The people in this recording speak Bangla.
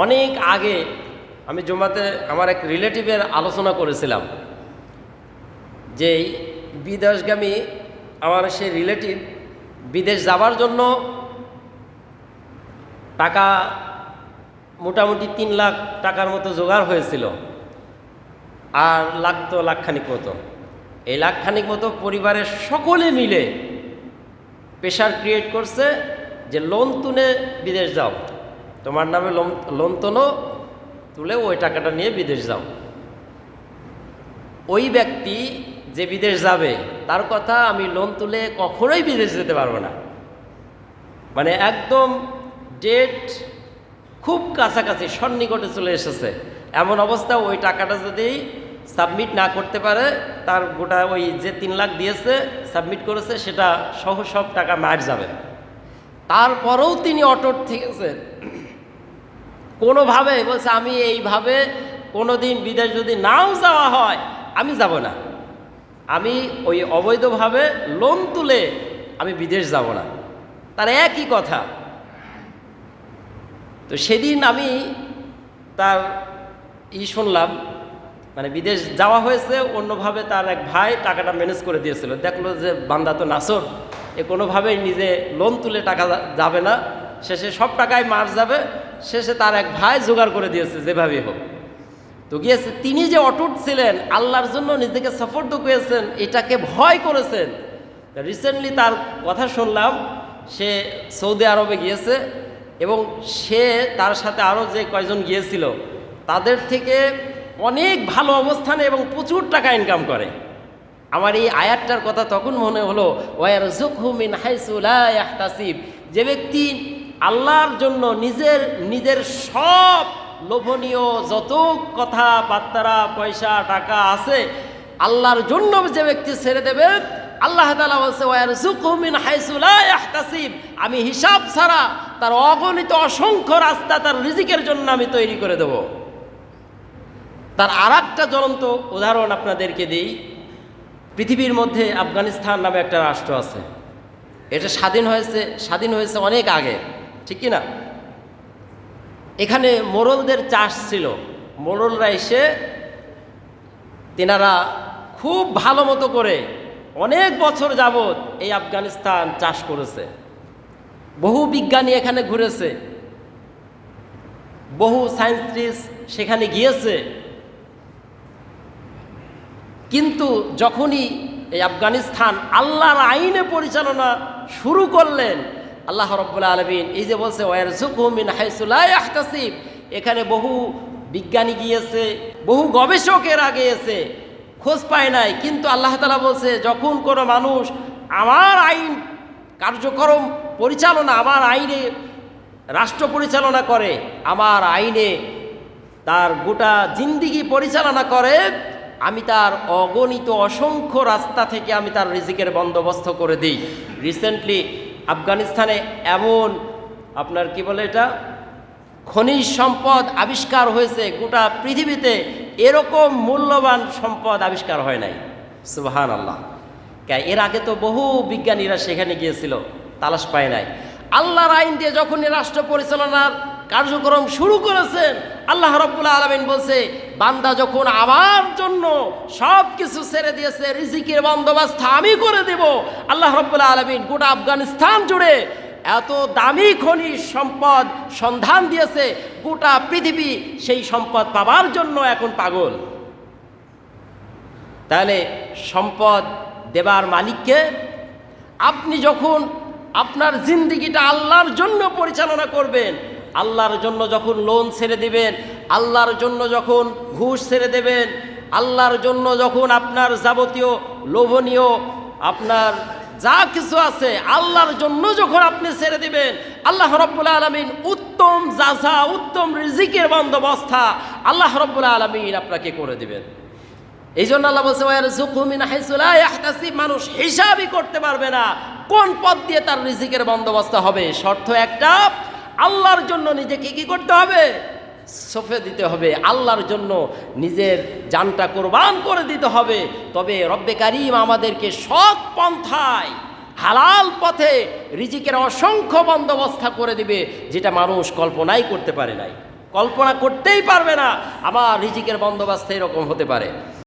অনেক আগে আমি জুমাতে আমার এক রিলেটিভের আলোচনা করেছিলাম যে বিদেশগামী আমার সেই রিলেটিভ বিদেশ যাবার জন্য টাকা মোটামুটি 3 লাখ টাকার মতো জোগাড় হয়েছিল, আর লাগতো লাখখানিক মতো। এই লাখখানিক মতো পরিবারের সকলে মিলে প্রেশার ক্রিয়েট করছে যে লোন তুলে বিদেশ যাও, তোমার নামে লোন তুলে ওই টাকাটা নিয়ে বিদেশ যাও। ওই ব্যক্তি যে বিদেশ যাবে তার কথা, আমি লোন তুলে কখনোই বিদেশ যেতে পারবো না, মানে একদম ডেট খুব কাছাকাছি সন্নিকটে চলে এসেছে। এমন অবস্থা ওই টাকাটা যদি সাবমিট না করতে পারে, তার গোটা ওই যে 3 লাখ দিয়েছে সাবমিট করেছে সেটা সহ সব টাকা মার যাবে। তারপরেও তিনি অটট থেকেছেন, কোনোভাবে বলছে আমি এইভাবে কোনোদিন বিদেশ যদি নাও যাওয়া হয় আমি যাব না, আমি ওই অবৈধভাবে লোন তুলে আমি বিদেশ যাব না। তার একই কথা। তো সেদিন আমি তার শুনলাম, মানে বিদেশ যাওয়া হয়েছে অন্যভাবে, তার এক ভাই টাকাটা ম্যানেজ করে দিয়েছিল। দেখলো যে বান্দা তো নাসর, এ কোনোভাবেই নিজে লোন তুলে টাকা যাবে না, শেষে সব টাকাই মার যাবে। শেষে তার এক ভাই জোগাড় করে দিয়েছে যেভাবেই হোক। তো গিয়েছে, তিনি যে অটুট ছিলেন, আল্লাহর জন্য নিজেকে সাপোর্ট করেছেন, এটাকে ভয় করেছেন। রিসেন্টলি তার কথা শুনলাম, সে সৌদি আরবে গিয়েছে এবং সে তার সাথে আরও যে কয়জন গিয়েছিল তাদের থেকে অনেক ভালো অবস্থানে এবং প্রচুর টাকা ইনকাম করে। আমার এই আয়াতটার কথা তখন মনে হলো, ওয়ারযুকহু মিন হাইসু লা ইয়াহতাসিব, যে ব্যক্তি আল্লাহর জন্য নিজের সব লোভনীয় যত কথাবার্তা পয়সা টাকা আছে আল্লাহর জন্য যে ব্যক্তি ছেড়ে দেবে, আল্লাহ তাআলা বলছে ওয়ারযুকহু মিন হাইসু লা ইয়াহতাসিব, আমি হিসাব ছাড়া তার অগণিত অসংখ্য রাস্তা তার রিজিকের জন্য আমি তৈরি করে দেব। তার আরেকটা জ্বলন্ত উদাহরণ আপনাদেরকে দিই। পৃথিবীর মধ্যে আফগানিস্তান নামে একটা রাষ্ট্র আছে, এটা স্বাধীন হয়েছে অনেক আগে, ঠিক কি না? এখানে মোড়লদের চাষ ছিল। মোড়লরা এসে তেনারা খুব ভালো মতো করে অনেক বছর যাবৎ এই আফগানিস্তান চাষ করেছে। বহু বিজ্ঞানী এখানে ঘুরেছে, বহু সায়েন্টিস্ট সেখানে গিয়েছে। কিন্তু যখনই এই আফগানিস্তান আল্লাহর আইনে পরিচালনা শুরু করলেন, আল্লাহ রাব্বুল আলামিন এই যে বলছে ওয়ারযুকহু মিন হাইসু লা ইয়াহতাসিব, এখানে বহু বিজ্ঞানী গিয়েছে, বহু গবেষকেরা গিয়েছে, খোঁজ পায় নাই। কিন্তু আল্লাহ তাআলা বলছে, যখন কোনো মানুষ আমার আইন কার্যক্রম পরিচালনা, আমার আইনে রাষ্ট্র পরিচালনা করে, আমার আইনে তার গোটা জিন্দিগি পরিচালনা করে, আমি তার অগণিত অসংখ্য রাস্তা থেকে আমি তার রিজিকের বন্দোবস্ত করে দিই। রিসেন্টলি আফগানিস্তানে এমন আপনার কি বলে এটা খনিজ সম্পদ আবিষ্কার হয়েছে, গোটা পৃথিবীতে এরকম মূল্যবান সম্পদ আবিষ্কার হয় নাই। সুবহানাল্লাহ। এর আগে তো বহু বিজ্ঞানীরা সেখানে গিয়েছিল, তালাশ পায় নাই। আল্লাহর আইন দিয়ে যখন রাষ্ট্র পরিচালনার কার্যক্রম শুরু করেছেন, আল্লাহ রাব্বুল আলামিন বলছে, বান্দা যখন আমার জন্য সব কিছু ছেড়ে দিয়েছে, রিজিকের বন্দোবস্ত আমি করে দেব। আল্লাহ রাব্বুল আলামিন গোটা আফগানিস্তান জুড়ে এত দামি খনিজ সম্পদ সন্ধান দিয়েছে, গোটা পৃথিবী সেই সম্পদ পাবার জন্য এখন পাগল। তাহলে সম্পদ দেবার মালিককে, আপনি যখন আপনার জিন্দিগিটা আল্লাহর জন্য পরিচালনা করবেন, আল্লাহর জন্য যখন লোন ছেড়ে দিবেন, আল্লাহর জন্য যখন ঘুষ ছেড়ে দেবেন, আল্লাহর জন্য যখন আপনার যাবতীয় লোভনীয় আপনার যা কিছু আছে আল্লাহর জন্য যখন আপনি ছেড়ে দিবেন, আল্লাহ রাব্বুল আলামিন উত্তম যাজা, উত্তম রিজিকের বন্দোবস্ত আল্লাহ রাব্বুল আলামিন আপনাকে করে দিবেন। এই জন্য আল্লাহ বলছে ওয়ারযুকহু মিন হাইসু লা ইয়াহতাসিব, মানুষ হিসাবই করতে পারবে না কোন পথ দিয়ে তার রিজিকের বন্দোবস্ত হবে। শর্ত একটা, আল্লাহর জন্য নিজেকে কি করতে হবে? সফে দিতে হবে, আল্লাহর জন্য নিজের জানটা কোরবান করে দিতে হবে। তবে রব্বে কারীম আমাদেরকে সৎ পন্থায় হালাল পথে রিজিকের অসংখ্য বন্দোবস্ত করে দিবে, যেটা মানুষ কল্পনাই করতে পারে নাই। কল্পনা করতেই পারবে না আমার রিজিকের বন্দোবস্ত এরকম হতে পারে।